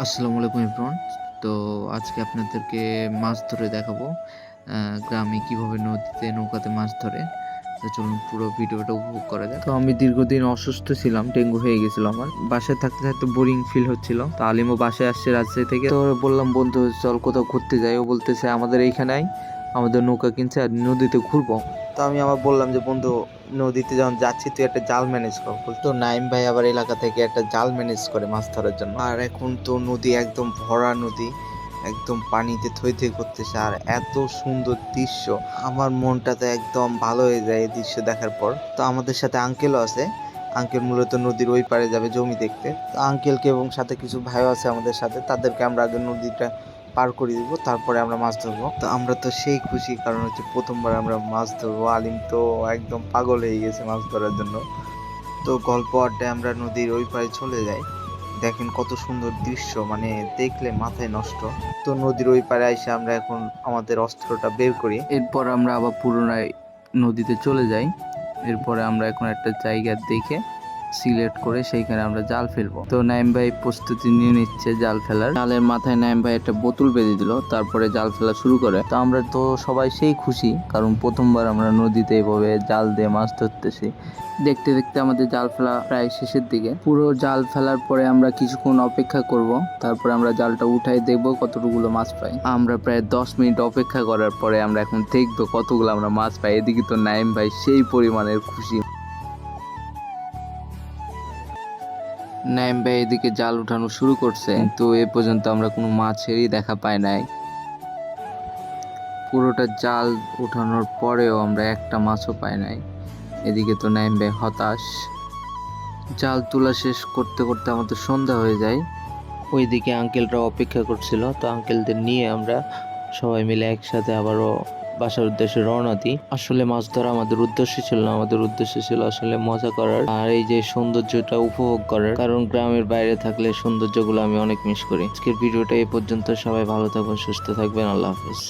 আসসালামু আলাইকুম এভরিওয়ান। তো আজকে আপনাদেরকে মাছ ধরে দেখাবো। গ্রামে কিভাবে নদীতে নৌকাতে মাছ ধরে। তো চলুন পুরো ভিডিওটা উপভোগ করা যাক। তো আমি দীর্ঘদিন অসুস্থ ছিলাম, ডেঙ্গু হয়ে গেছিল আমার। বাসায় থাকতে থাকতে বোরিং ফিল হচ্ছিল। তো আলিমও বাসায় আসছে রাজশাহী থেকে। তো বললাম বন্ধু চল কোথাও ঘুরতে যাই। ও বলতেছে আমাদের এইখানে আমাদের নৌকা কিনছে আর নদীতে ঘুরবো। তো আমি আবার বললাম যে বন্ধু নদীতে যখন যাচ্ছি তুই একটা জাল ম্যানেজ কর। তো নাইম ভাই আবার এলাকা থেকে একটা জাল ম্যানেজ করে মাছ ধরার জন্য। আর এখন তো নদী একদম ভরা নদী, একদম পানিতে থই থই করতেছে আর এত সুন্দর দৃশ্য, আমার মনটাতে একদম ভালো হয়ে যায় এই দৃশ্য দেখার পর। তো আমাদের সাথে আঙ্কেলও আছে। আঙ্কেল মূলত নদীর ওই পারে যাবে জমি দেখতে। তো আঙ্কেলকে এবং সাথে কিছু ভাইও আছে আমাদের সাথে, তাদেরকে আমরা আগে নদীটা পার করে দিব, তারপরে আমরা মাছ ধরবো। তো আমরা তো সেই খুশি, কারণ হচ্ছে প্রথমবার আমরা মাছ ধরবো। আলিম তো একদম পাগল হয়ে গেছে মাছ ধরার জন্য। তো গল্প আড্ডায় আমরা নদীর ওই পারে চলে যাই। দেখেন কত সুন্দর দৃশ্য, মানে দেখলে মাথায় নষ্ট। তো নদীর ওই পারে এসে আমরা এখন আমাদের অস্ত্রটা বের করি, এরপর আমরা আবার পুনরায় নদীতে চলে যাই। এরপরে আমরা এখন একটা জায়গা দেখে সিলেক্ট করে সেইখানে আমরা জাল ফেলবো। তো নাইম ভাই প্রস্তুতি নিয়ে নিচ্ছে জাল ফেলার। জালের মাথায় নাইম ভাই একটা বোতল বেঁধে দিল, তারপরে জাল ফেলা শুরু করে। তো আমরা তো সবাই সেই খুশি, কারণ প্রথমবার আমরা নদীতে এইভাবে জাল দিয়ে মাছ ধরতেছি। দেখতে দেখতে আমাদের জাল ফেলা প্রায় শেষের দিকে। পুরো জাল ফেলার পরে আমরা কিছুক্ষণ অপেক্ষা করব, তারপরে আমরা জালটা উঠাই দেখবো কতটুকুলো মাছ পাই। আমরা প্রায় 10 মিনিট অপেক্ষা করার পরে আমরা এখন দেখবো কতগুলো আমরা মাছ পাই। এদিকে তো নাইম ভাই সেই পরিমাণের খুশি। নাইম ভাই এদিকে জাল উঠানো শুরু করছে, কিন্তু এ পর্যন্ত আমরা কোনো মাছেরই দেখা পাই নাই। পুরোটা জাল উঠানোর পরেও আমরা একটা মাছও পাই নাই। এদিকে তো নাইম ভাই হতাশ। জাল তোলা শেষ করতে করতে আমাদের সন্ধ্যা হয়ে যায়। ওইদিকে আঙ্কেলরা অপেক্ষা করছিল। তো আঙ্কেলদের নিয়ে আমরা সবাই মিলে একসাথে আবারও বাসার উদ্দেশ্যে রওনা দিই। আসলে মাছ ধরা আমাদের উদ্দেশ্য ছিল না, আমাদের উদ্দেশ্য ছিল আসলে মজা করার আর এই যে সৌন্দর্যটা উপভোগ করার। কারণ গ্রামের বাইরে থাকলে সৌন্দর্যগুলো আমি অনেক মিস করি। আজকের ভিডিওটা এই পর্যন্ত। সবাই ভালো থাকবেন, সুস্থ থাকবেন। আল্লাহ হাফেজ।